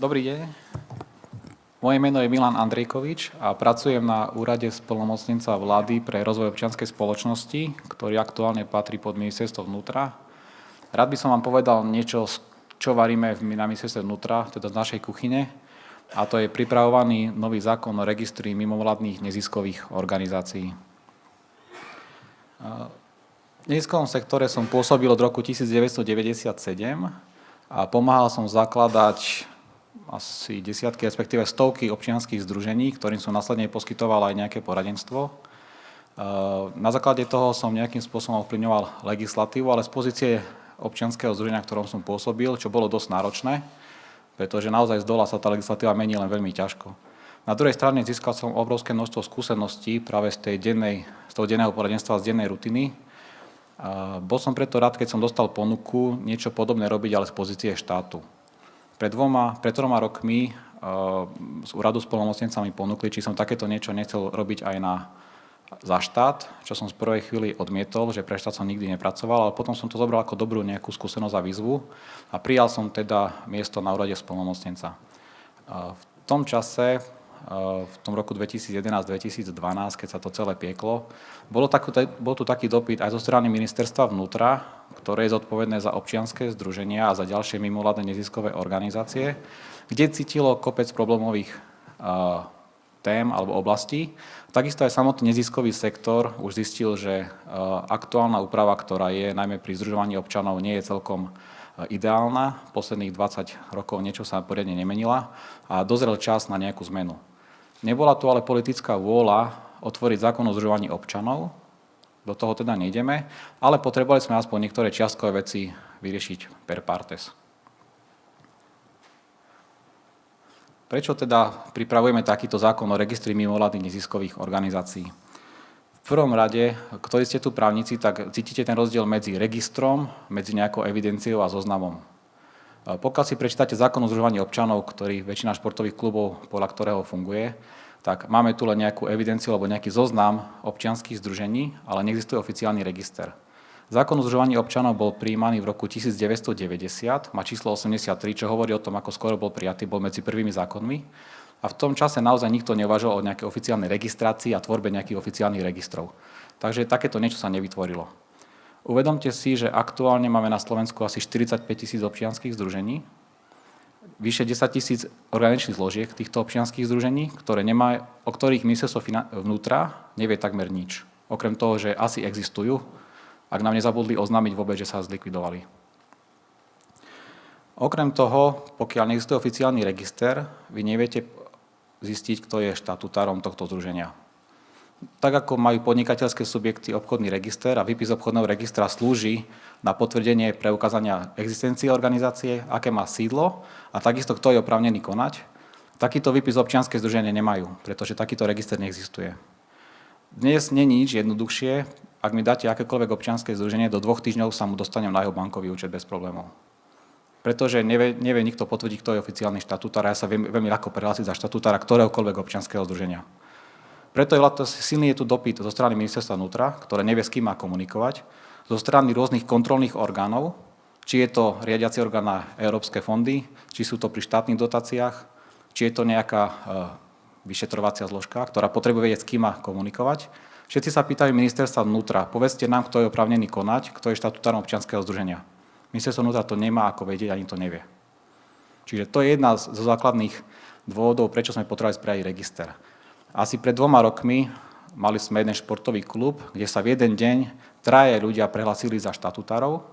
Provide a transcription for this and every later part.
Dobrý deň. Moje meno je Milan Andrejkovič a pracujem na úrade splnomocnenca vlády pre rozvoj občianskej spoločnosti, ktorý aktuálne patrí pod ministerstvo vnútra. Rád by som vám povedal niečo, čo varíme na ministerstve vnútra, teda z našej kuchyne, a to je pripravovaný nový zákon o registri mimovládnych neziskových organizácií. V neziskovom sektore som pôsobil od roku 1997 a pomáhal som zakladať asi desiatky, respektíve stovky občianskych združení, ktorým som následne poskytoval aj nejaké poradenstvo. Na základe toho som nejakým spôsobom ovplyvňoval legislatívu, ale z pozície občianskeho združenia, v ktorom som pôsobil, čo bolo dosť náročné, pretože naozaj z dola sa tá legislatíva mení len veľmi ťažko. Na druhej strane získal som obrovské množstvo skúseností práve z toho denného poradenstva, z dennej rutiny. Bol som preto rád, keď som dostal ponuku niečo podobné robiť, ale z pozície štátu. Pred 3 rokmi z úradu splnomocnenca mi ponúkli, či som takéto niečo nechcel robiť aj za štát, čo som z prvej chvíli odmietol, že pre štát som nikdy nepracoval, ale potom som to zobral ako dobrú nejakú skúsenosť a výzvu a prijal som teda miesto na úrade splnomocnenca. V tom čase, v tom roku 2011-2012, keď sa to celé pieklo, bol tu taký dopyt aj zo strany ministerstva vnútra, ktoré je zodpovedné za občianske združenia a za ďalšie mimovládne neziskové organizácie, kde cítilo kopec problémových tém alebo oblastí. Takisto aj samotný neziskový sektor už zistil, že aktuálna úprava, ktorá je najmä pri združovaní občanov, nie je celkom ideálna. Posledných 20 rokov niečo sa poriadne nemenila a dozrel čas na nejakú zmenu. Nebola tu ale politická vôľa otvoriť zákon o združovaní občanov, do toho teda nejdeme, ale potrebovali sme aspoň niektoré čiastkové veci vyriešiť per partes. Prečo teda pripravujeme takýto zákon o registri mimovládnych neziskových organizácií? V prvom rade, ktorí ste tu právnici, tak cítite ten rozdiel medzi registrom, medzi nejakou evidenciou a zoznamom. Pokiaľ si prečítate zákon o združovaní občanov, ktorý väčšina športových klubov, podľa ktorého funguje, tak máme tu len nejakú evidenciu alebo nejaký zoznam občianskych združení, ale neexistuje oficiálny register. Zákon o združovaní občanov bol prijímaný v roku 1990, má číslo 83, čo hovorí o tom, ako skoro bol prijatý, bol medzi prvými zákonmi. A v tom čase naozaj nikto neuvažoval o nejakej oficiálnej registrácii a tvorbe nejakých oficiálnych registrov. Takže takéto niečo sa nevytvorilo. Uvedomte si, že aktuálne máme na Slovensku asi 45 000 občianskych združení, vyše 10 000 organizačných zložiek týchto občianskych združení, o ktorých ministerstvo vnútra nevie takmer nič. Okrem toho, že asi existujú, ak nám nezabudli oznámiť vôbec, že sa zlikvidovali. Okrem toho, pokiaľ neexistuje oficiálny register, vy neviete zistiť, kto je štatutárom tohto združenia. Tak ako majú podnikateľské subjekty obchodný register a výpis obchodného registra slúži na potvrdenie preukázania existencie organizácie, aké má sídlo a takisto kto je oprávnený konať, takýto výpis občianske združenia nemajú, pretože takýto register neexistuje. Dnes nie je nič jednoduchšie, ak mi dáte akékoľvek občianske združenie, do 2 týždňov sa mu dostanem na jeho bankový účet bez problémov. Pretože nevie nikto potvrdiť, kto je oficiálny štatutár a ja sa viem veľmi ľahko prihlásiť za štatutára ktoréhokoľvek občianskeho združenia. Preto silný je tu dopyt zo strany ministerstva vnútra, ktoré nevie, s kým má komunikovať, zo strany rôznych kontrolných orgánov, či je to riadiaci orgán na európske fondy, či sú to pri štátnych dotáciách, či je to nejaká vyšetrovacia zložka, ktorá potrebuje vedieť, s kým má komunikovať. Všetci sa pýtajú ministerstva vnútra, povedzte nám, kto je oprávnený konať, kto je štatutárom občianskeho združenia. Ministerstvo vnútra to nemá ako vedieť, ani to nevie. Čiže to je jedna zo základných dôvodov, prečo sme potrebovali spraviť register. Asi pred 2 rokmi mali sme jeden športový klub, kde sa v jeden deň 3 ľudia prehlasili za štatutárov.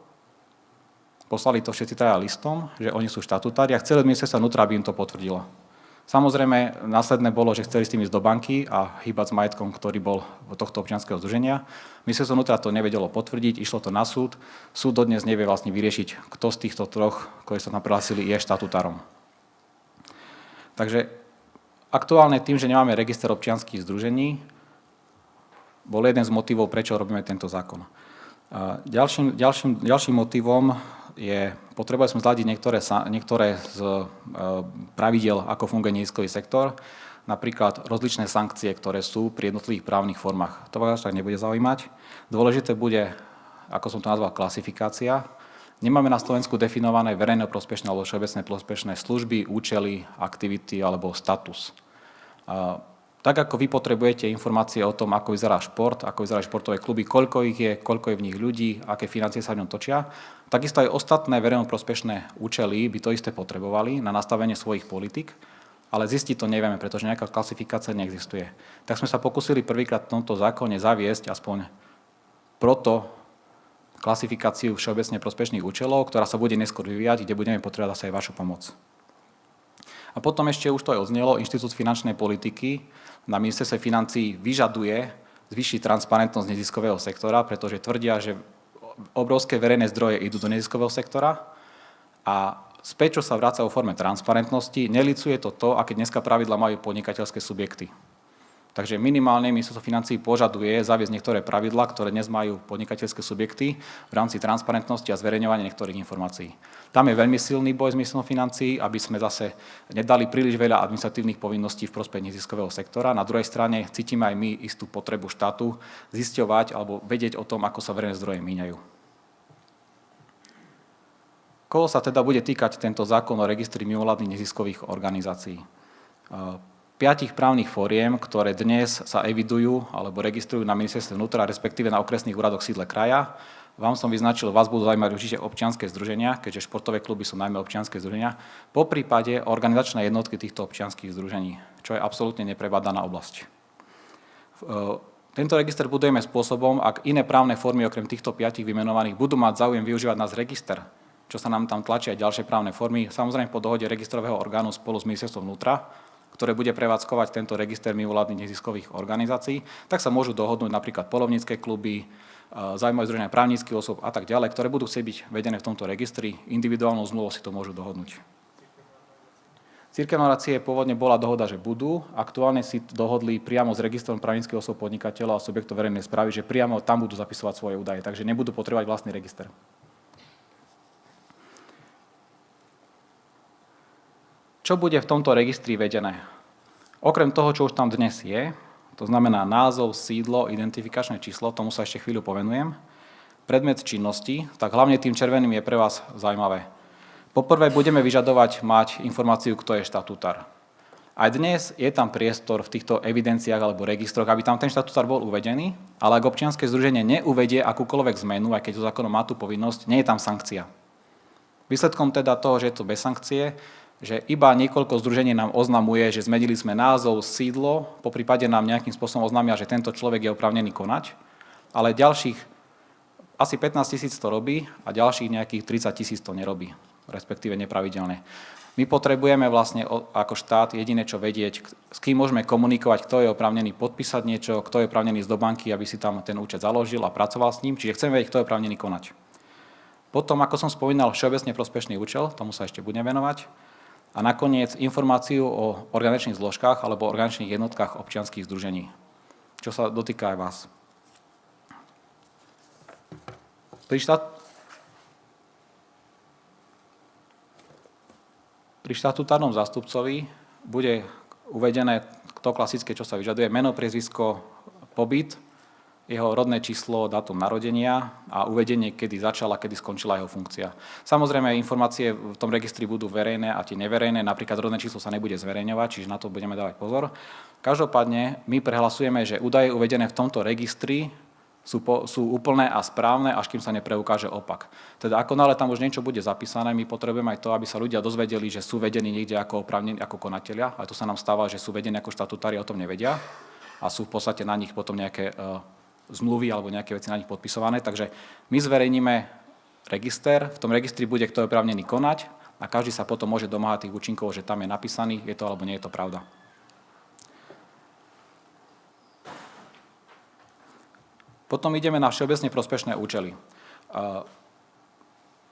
Poslali to všetci 3 listom, že oni sú štatutári a chceli ministerstvo vnútra, aby im to potvrdilo. Samozrejme, následné bolo, že chceli s tým ísť do banky a hýbať s majetkom, ktorý bol od tohto občianskeho združenia. Ministerstvo vnútra to nevedelo potvrdiť, išlo to na súd. Súd dodnes nevie vlastne vyriešiť, kto z týchto 3, ktorí sa tam prehlasili, je štatutárom. Takže aktuálne tým, že nemáme register občianskych združení, bol jeden z motivov, prečo robíme tento zákon. Ďalším motivom je, potrebovali sme zladiť niektoré z pravidiel, ako funguje neziskový sektor, napríklad rozličné sankcie, ktoré sú pri jednotlivých právnych formách. To vás tak nebude zaujímať. Dôležité bude, ako som to nazval, klasifikácia. Nemáme na Slovensku definované verejnoprospešné alebo všeobecné prospešné služby, účely, aktivity alebo status. Tak ako vy potrebujete informácie o tom, ako vyzerá šport, ako vyzerajú športové kluby, koľko ich je, koľko je v nich ľudí, aké financie sa v ňom točia, takisto aj ostatné verejnoprospešné účely by to isté potrebovali na nastavenie svojich politik, ale zistiť to nevieme, pretože nejaká klasifikácia neexistuje. Tak sme sa pokúsili prvýkrát v tomto zákone zaviesť aspoň proto klasifikáciu všeobecne prospešných účelov, ktorá sa bude neskôr vyvíjať, kde budeme potrebovať zase aj vašu pomoc. A potom ešte už to aj odznelo, Inštitút finančnej politiky na ministerstve financií vyžaduje zvýšiť transparentnosť neziskového sektora, pretože tvrdia, že obrovské verejné zdroje idú do neziskového sektora a späť, čo sa vráca vo forme transparentnosti, nelicuje to, aké dneska pravidla majú podnikateľské subjekty. Takže minimálne Ministerstvo financií požaduje zaviesť niektoré pravidlá, ktoré dnes majú podnikateľské subjekty v rámci transparentnosti a zverejňovania niektorých informácií. Tam je veľmi silný boj s Ministerstvom financií, aby sme zase nedali príliš veľa administratívnych povinností v prospech neziskového sektora. Na druhej strane cítime aj my istú potrebu štátu zisťovať alebo vedieť o tom, ako sa verejné zdroje míňajú. Koho sa teda bude týkať tento zákon o registri mimovládnych neziskových organizácií? 5 právnych fóriem, ktoré dnes sa evidujú alebo registrujú na ministerstve vnútra, respektíve na okresných úradoch sídle kraja. Vám som vyznačil, vás budú zaujímať určite občianske združenia, keďže športové kluby sú najmä občianske združenia, poprípade organizačné jednotky týchto občianskych združení, čo je absolútne neprebádaná oblasť. Tento register budujeme spôsobom, ak iné právne formy okrem týchto 5 vymenovaných budú mať záujem využívať nás register, čo sa nám tam tlačia aj ďalšie právne formy, samozrejme po dohode registrového orgánu spolu s ministerstvom vnútra, ktoré bude prevádzkovať tento register mimovládnych neziskových organizácií, tak sa môžu dohodnúť napríklad poľovnícke kluby, záujmové združenia právnických osôb a tak ďalej, ktoré budú chcieť byť vedené v tomto registri. Individuálnou zmluvou si to môžu dohodnúť. Cirkevné nadácie pôvodne bola dohoda, že budú. Aktuálne si dohodli priamo s registrom právnických osôb podnikateľov a subjektov verejnej správy, že priamo tam budú zapisovať svoje údaje, takže nebudú potrebovať vlastný register. Čo bude v tomto registri vedené? Okrem toho, čo už tam dnes je, to znamená názov, sídlo, identifikačné číslo, tomu sa ešte chvíľu povenujem, predmet činnosti, tak hlavne tým červeným je pre vás zaujímavé. Poprvé budeme vyžadovať mať informáciu, kto je štatutár. Aj dnes je tam priestor v týchto evidenciách alebo registroch, aby tam ten štatutár bol uvedený, ale ak občianske združenie neuvedie akúkoľvek zmenu, aj keď to zákonom má tú povinnosť, nie je tam sankcia. Výsledkom teda toho, že je to bez sankcie, že iba niekoľko združení nám oznamuje, že zmenili sme názov, sídlo, poprípade nám nejakým spôsobom oznámia, že tento človek je oprávnený konať, ale ďalších asi 15 000 to robí a ďalších nejakých 30 000 to nerobí, respektíve nepravidelne. My potrebujeme vlastne ako štát jediné čo vedieť, s kým môžeme komunikovať, kto je oprávnený podpísať niečo, kto je oprávnený ísť do banky, aby si tam ten účet založil a pracoval s ním, čiže chceme vedieť, kto je oprávnený konať. Potom, ako som spomínal, všeobecne prospešný účel, tomu sa ešte budem venovať. A nakoniec informáciu o organizačných zložkách alebo organizačných jednotkách občianskych združení, čo sa dotýka aj vás. Pri štatutárnom zástupcovi bude uvedené to klasické, čo sa vyžaduje, meno, priezvisko, pobyt, jeho rodné číslo, dátum narodenia a uvedenie, kedy začala, kedy skončila jeho funkcia. Samozrejme, informácie v tom registri budú verejné a tie neverejné, napríklad rodné číslo sa nebude zverejňovať, čiže na to budeme dávať pozor. Každopádne my prehlasujeme, že údaje uvedené v tomto registri sú úplné a správne, až kým sa nepreukáže opak. Teda ako nále tam už niečo bude zapísané, my potrebujeme aj to, aby sa ľudia dozvedeli, že sú vedení niekde ako oprávnení, ako konatelia, a to sa nám stáva, že sú vedení ako štatutári, o tom nevedia a sú v podstate na nich potom nejaké zmluvy alebo nejaké veci na nich podpisované. Takže my zverejníme register, v tom registri bude kto je oprávnený konať a každý sa potom môže domáhať tých účinkov, že tam je napísaný, je to alebo nie je to pravda. Potom ideme na všeobecne prospešné účely.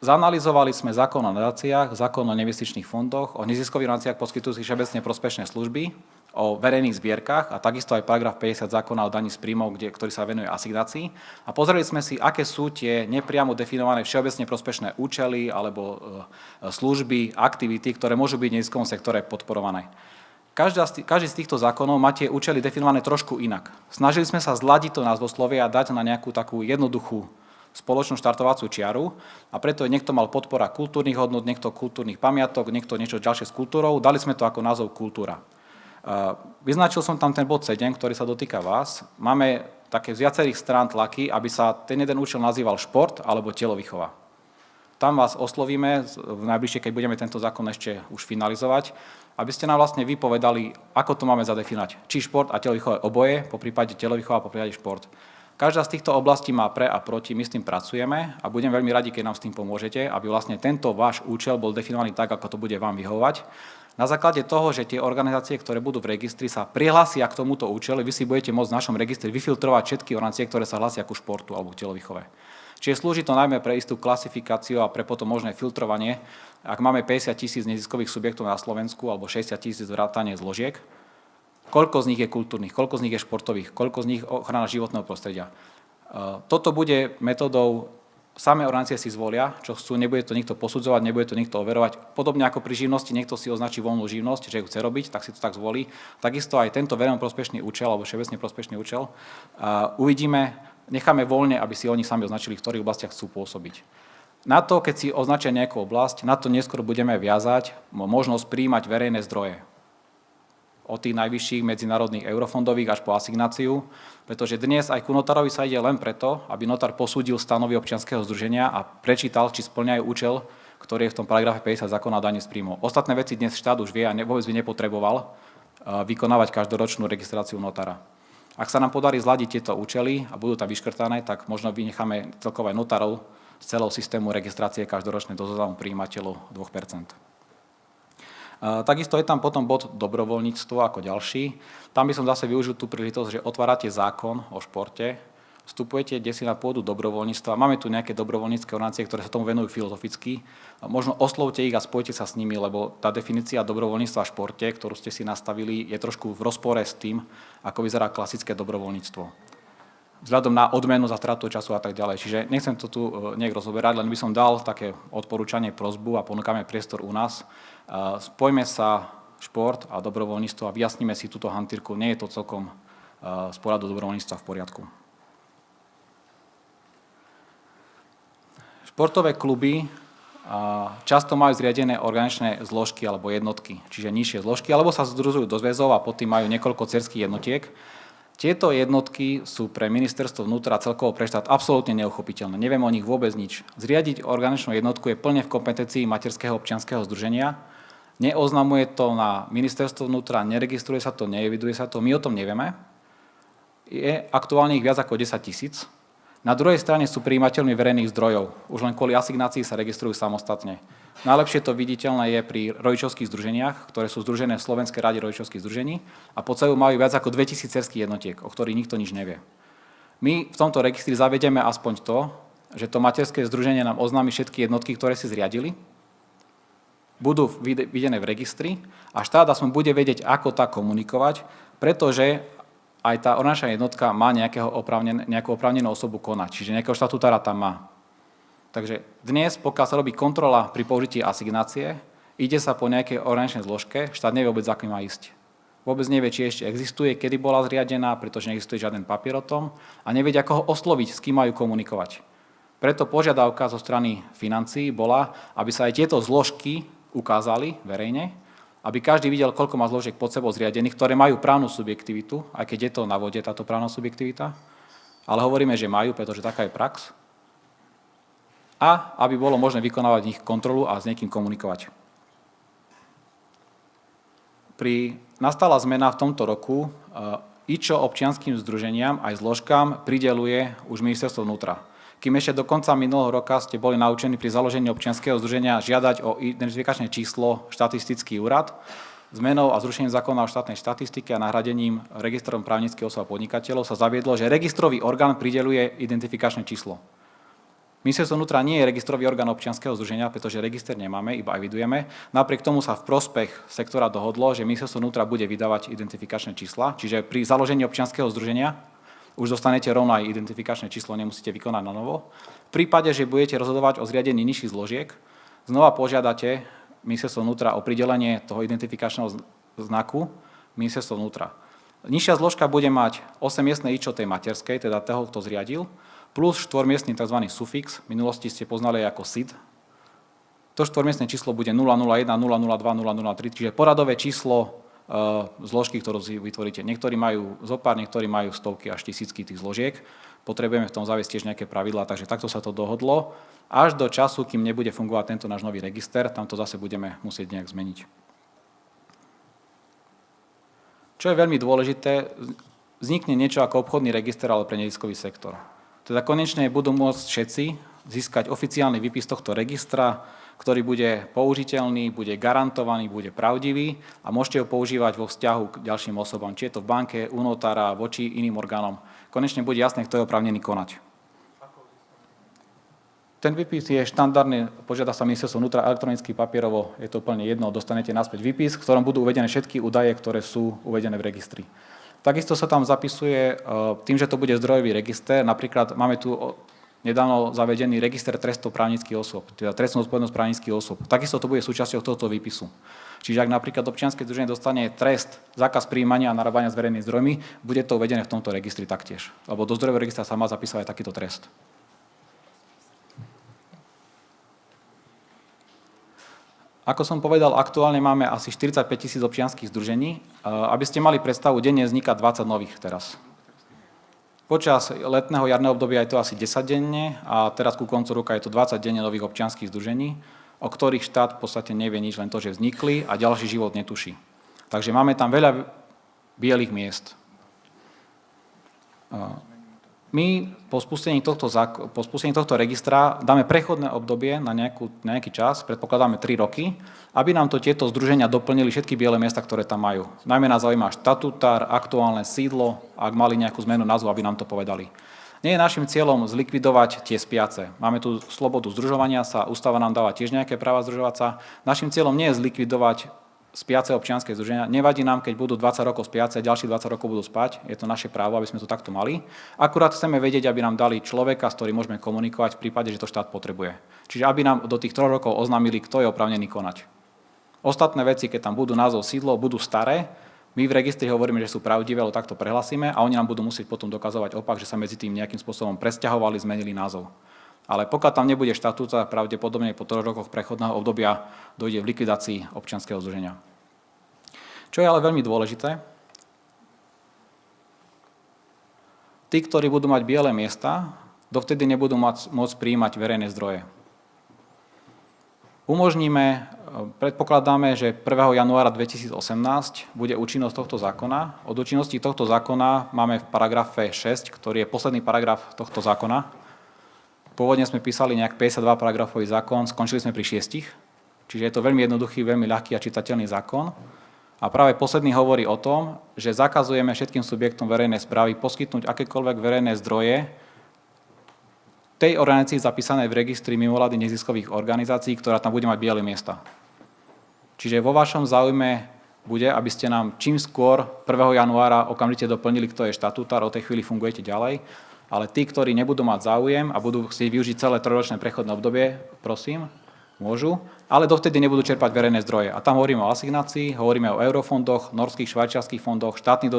Zanalyzovali sme zákon o nadáciách, zákon o neinvestičných fondoch, o neziskových nadáciách poskytujúcich všeobecne prospešné služby, o verejných zbierkach a takisto aj paragraf 50 zákona o daní z príjmov, ktorý sa venuje asignácii. A pozreli sme si, aké sú tie nepriamo definované všeobecne prospešné účely alebo služby, aktivity, ktoré môžu byť v neziskovom sektore podporované. Každý z týchto zákonov má tie účely definované trošku inak. Snažili sme sa zladiť to názvoslovie a dať na nejakú takú jednoduchú spoločnú štartovaciu čiaru a preto niekto mal podpora kultúrnych hodnôt, niekto kultúrnych pamiatok, niekto niečo ďalšie s kultúrou. Dali sme to ako názov kultúra. Vyznačil som tam ten bod 7, ktorý sa dotýka vás. Máme také z viacerých strán tlaky, aby sa ten jeden účel nazýval šport alebo telovýchova. Tam vás oslovíme v najbližšie, keď budeme tento zákon ešte už finalizovať, aby ste nám vlastne vypovedali, ako to máme zadefinovať. Či šport a telovýchova oboje, po prípade telovýchova, po prípade šport. Každá z týchto oblastí má pre a proti, my s tým pracujeme a budem veľmi radi, keď nám s tým pomôžete, aby vlastne tento váš účel bol definovaný tak, ako to bude vám vyhovovať. Na základe toho, že tie organizácie, ktoré budú v registri, sa prihlásia k tomuto účelu, vy si budete môcť v našom registri vyfiltrovať všetky organizácie, ktoré sa hlásia ku športu alebo k telovýchove. Čiže slúži to najmä pre istú klasifikáciu a pre potom možné filtrovanie. Ak máme 50 000 neziskových subjektov na Slovensku alebo 60 000 vrátane zložiek, koľko z nich je kultúrnych, koľko z nich je športových, koľko z nich ochrana životného prostredia. Toto bude metódou, samé organizácie si zvolia, čo chcú, nebude to nikto posudzovať, nebude to nikto overovať. Podobne ako pri živnosti, niekto si označí voľnú živnosť, že ju chce robiť, tak si to tak zvolí. Takisto aj tento verejno prospešný účel alebo všeobecne prospešný účel uvidíme, necháme voľne, aby si oni sami označili, v ktorých oblastiach chcú pôsobiť. Na to, keď si označia nejakú oblasť, na to neskôr budeme viazať možnosť prijímať verejné zdroje. Od tých najvyšších medzinárodných eurofondových až po asignáciu, pretože dnes aj ku notárovi sa ide len preto, aby notár posúdil stanovy občianskeho združenia a prečítal, či spĺňajú účel, ktorý je v tom paragrafe 50 zákona o daní z príjmov. Ostatné veci dnes štát už vie a vôbec by nepotreboval vykonávať každoročnú registráciu notára. Ak sa nám podarí zladiť tieto účely a budú tam vyškrtané, tak možno vynecháme celkovo aj notárov z celého systému registrácie každoročnej do zoznamu prijímateľov 2%. Takisto je tam potom bod dobrovoľníctvo ako ďalší. Tam by som zase využil tú príležitosť, že otvárate zákon o športe, vstupujete desi na pôdu dobrovoľníctva. Máme tu nejaké dobrovoľnícke organizácie, ktoré sa tomu venujú filozoficky. Možno oslovte ich a spojite sa s nimi, lebo tá definícia dobrovoľníctva v športe, ktorú ste si nastavili, je trošku v rozpore s tým, ako vyzerá klasické dobrovoľníctvo. Vzhľadom na odmenu za stratu času a tak ďalej. Čiže nechcem to tu nejak rozoberať, len by som dal také odporúčanie, prosbu a ponúkame priestor u nás. Spojme sa šport a dobrovoľníctvo a vyjasníme si túto hantýrku. Nie je to celkom z pohľadu dobrovoľníctva v poriadku. Športové kluby často majú zriadené organizačné zložky alebo jednotky, čiže nižšie zložky, alebo sa združujú do zväzov a pod tým majú niekoľko dcérskych jednotiek. Tieto jednotky sú pre ministerstvo vnútra a celkovo pre štát absolútne neuchopiteľné. Neviem o nich vôbec nič. Zriadiť organizačnú jednotku je plne v kompetencii materského občianskeho združenia. Neoznamuje to na ministerstvo vnútra, neregistruje sa to, neeviduje sa to, my o tom nevieme. Je aktuálne ich viac ako 10 000. Na druhej strane sú prijímateľmi verejných zdrojov. Už len kvôli asignácii sa registrujú samostatne. Najlepšie to viditeľné je pri rodičovských združeniach, ktoré sú združené v Slovenskej rade rodičovských združení a po celú majú viac ako 2000 dcérskych jednotiek, o ktorých nikto nič nevie. My v tomto registri zavedieme aspoň to, že to materské združenie nám oznámi všetky jednotky, ktoré si zriadili, budú videné v registri a štát aspoň bude vedieť, ako tak komunikovať, pretože aj tá organizačná jednotka má nejakú oprávnenú osobu konať, čiže nejakého štatutára tam má. Takže dnes, pokiaľ sa robí kontrola pri použití asignácie, ide sa po nejakej organizačnej zložke, štát nevie vôbec, za kým má ísť. Vôbec nevie, či ešte existuje, kedy bola zriadená, pretože neexistuje žiaden papier o tom a nevie, ako ho osloviť, s kým majú komunikovať. Preto požiadavka zo strany financií bola, aby sa aj tieto zložky ukázali verejne, aby každý videl, koľko má zložiek pod sebou zriadených, ktoré majú právnu subjektivitu, aj keď je to na vode táto právna subjektivita, ale hovoríme, že majú, pretože taká je prax, a aby bolo možné vykonávať ich kontrolu a s niekým komunikovať. Nastala zmena v tomto roku, IČO občianskym združeniam aj zložkám prideľuje už ministerstvo vnútra. Kým ešte do konca minulého roka ste boli naučení pri založení občianskeho združenia žiadať o identifikačné číslo štatistický úrad, zmenou a zrušením zákona o štátnej štatistike a nahradením registrom právnických osôb a podnikateľov sa zaviedlo, že registrový orgán prideľuje identifikačné číslo. Ministerstvo vnútra nie je registrový orgán občianskeho združenia, pretože register nemáme, iba evidujeme. Napriek tomu sa v prospech sektora dohodlo, že ministerstvo vnútra bude vydávať identifikačné čísla, čiže pri založení občianskeho združenia už dostanete rovno aj identifikačné číslo, nemusíte vykonať na novo. V prípade, že budete rozhodovať o zriadení nižších zložiek, znova požiadate ministerstvo vnútra o pridelenie toho identifikačného znaku ministerstvo vnútra. Nižšia zložka bude mať 8-miestne IČO tej materskej, teda toho, kto zriadil, plus štvormiestny tzv. Sufix, v minulosti ste poznali ako SID. To štvormiestne číslo bude 001, 002, 003, čiže poradové číslo zložky, ktorú si vytvoríte. Niektorí majú zopár, niektorí majú stovky až tisícky tých zložiek. Potrebujeme v tom zaviesť tiež nejaké pravidlá, takže takto sa to dohodlo. Až do času, kým nebude fungovať tento náš nový register, tam to zase budeme musieť nejak zmeniť. Čo je veľmi dôležité, vznikne niečo ako obchodný register, ale pre neziskový sektor. Teda konečne budú môcť všetci získať oficiálny výpis tohto registra, ktorý bude použiteľný, bude garantovaný, bude pravdivý a môžete ho používať vo vzťahu k ďalším osobám, či je to v banke, u notára, voči iným orgánom. Konečne bude jasné, kto je oprávnený konať. Ten výpis je štandardný, požiada sa ministerstvo vnútra elektronicky, papierovo, je to úplne jedno, dostanete naspäť výpis, v ktorom budú uvedené všetky údaje, ktoré sú uvedené v registri. Takisto sa tam zapisuje tým, že to bude zdrojový register, napríklad máme tu nedávno zavedený register trestov právnických osôb, teda trestnú zodpovednosť právnických osôb. Takisto to bude súčasťou tohto výpisu. Čiže ak napríklad občianske združenie dostane trest, zákaz prijímania a narábania s verejnými zdrojmi, bude to uvedené v tomto registri taktiež. Lebo do zdrojového registra sa má zapísať aj takýto trest. Ako som povedal, aktuálne máme asi 45 000 občianskych združení. Aby ste mali predstavu, denne vzniká 20 nových teraz. Počas letného jarného obdobia je to asi 10 denne a teraz ku koncu roka je to 20 denne nových občianskych združení, o ktorých štát v podstate nevie nič, len to, že vznikli a ďalší život netuší. Takže máme tam veľa bielých miest. My po spustení tohto registra dáme prechodné obdobie na nejaký čas, predpokladáme 3 roky, aby nám to tieto združenia doplnili všetky biele miesta, ktoré tam majú. Najmä nás zaujíma štatutár, aktuálne sídlo, ak mali nejakú zmenu názvu, aby nám to povedali. Nie je našim cieľom zlikvidovať tie spiace. Máme tu slobodu združovania sa, ústava nám dáva tiež nejaké práva združovať sa. Našim cieľom nie je zlikvidovať spiace občianske združenia. Nevadí nám, keď budú 20 rokov spiace, ďalších 20 rokov budú spať. Je to naše právo, aby sme to takto mali. Akurát chceme vedieť, aby nám dali človeka, s ktorým môžeme komunikovať v prípade, že to štát potrebuje. Čiže aby nám do tých 3 rokov oznámili, kto je oprávnený konať. Ostatné veci, keď tam budú názov sídlo, budú staré. My v registri hovoríme, že sú pravdivé, ale takto prehlasíme a oni nám budú musieť potom dokazovať opak, že sa medzi tým nejakým spôsobom presťahovali, zmenili názov. Ale pokiaľ tam nebude štatút, pravdepodobne po 3 rokoch prechodného obdobia dojde v likvidácii občianskeho združenia. Čo je ale veľmi dôležité, tí, ktorí budú mať biele miesta, dovtedy nebudú môcť prijímať verejné zdroje. Predpokladáme, že 1. januára 2018 bude účinnosť tohto zákona. Od účinnosti tohto zákona máme v paragrafe 6, ktorý je posledný paragraf tohto zákona. Pôvodne sme písali nejak 52 paragrafový zákon, skončili sme pri 6. Čiže je to veľmi jednoduchý, veľmi ľahký a čitateľný zákon. A práve posledný hovorí o tom, že zakazujeme všetkým subjektom verejnej správy poskytnúť akékoľvek verejné zdroje tej organizácii zapísanej v registri mimovládnych neziskových organizácií, ktorá tam bude mať biele miesta. Čiže vo vašom záujme bude, aby ste nám čím skôr 1. januára okamžite doplnili, kto je štatutár, od tej chvíli fungujete ďalej, ale tí, ktorí nebudú mať záujem a budú chcieť využiť celé 3-ročné prechodné obdobie, prosím, môžu, ale dovtedy nebudú čerpať verejné zdroje. A tam hovoríme o asignácii, hovoríme o eurofondoch, norských, švajčiarskych fondoch, štátnych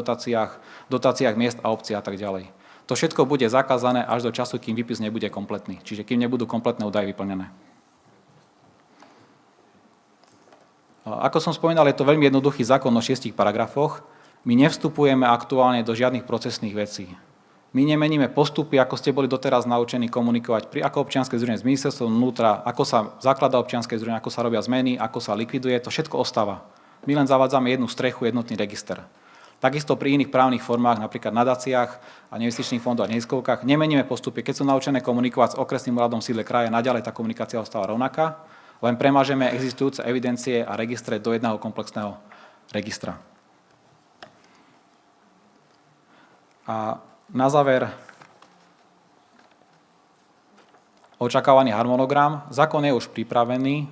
dotáciách miest a obcí a tak ďalej. To všetko bude zakázané až do času, kým výpis nebude kompletný, čiže kým nebudú kompletné údaje vyplnené. Ako som spomínal, je to veľmi jednoduchý zákon o 6 paragrafoch. My nevstupujeme aktuálne do žiadnych procesných vecí. My nemeníme postupy, ako ste boli doteraz naučení komunikovať ako občianske združenie s ministerstvom vnútra, ako sa zakladá občianske združenie, ako sa robia zmeny, ako sa likviduje, to všetko ostáva. My len zavádzame jednu strechu, jednotný register. Takisto pri iných právnych formách, napríklad nadáciách a neinvestičných fondoch a neziskovkách, nemeníme postupy. Keď sú naučené komunikovať s okresným úradom v sídle kraja, naďalej tá komunikácia ostáva rovnaká, len premážeme existujúce evidencie a registre do jedného komplexného registra. A na záver očakávaný harmonogram. Zákon je už pripravený.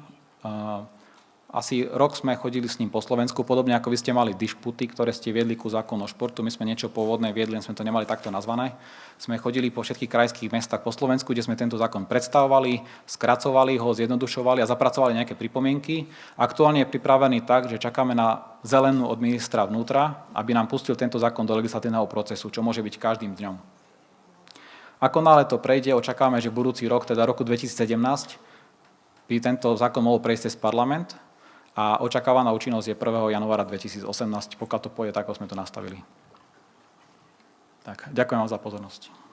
Asi rok sme chodili s ním po Slovensku, podobne ako vy ste mali dišputy, ktoré ste viedli ku zákonu o športu. My sme niečo pôvodné viedli, len sme to nemali takto nazvané. Sme chodili po všetkých krajských mestách po Slovensku, kde sme tento zákon predstavovali, skracovali ho, zjednodušovali a zapracovali nejaké pripomienky. Aktuálne je pripravený tak, že čakáme na zelenú od ministra vnútra, aby nám pustil tento zákon do legislatívneho procesu, čo môže byť každým dňom. Ako náhle to prejde, očakávame, že budúci rok, teda roku 2017, by tento zákon mohol prejsť cez parlament a očakávaná účinnosť je 1. januára 2018, pokiaľ to pôjde tak, ako sme to nastavili. Tak, ďakujem vám za pozornosť.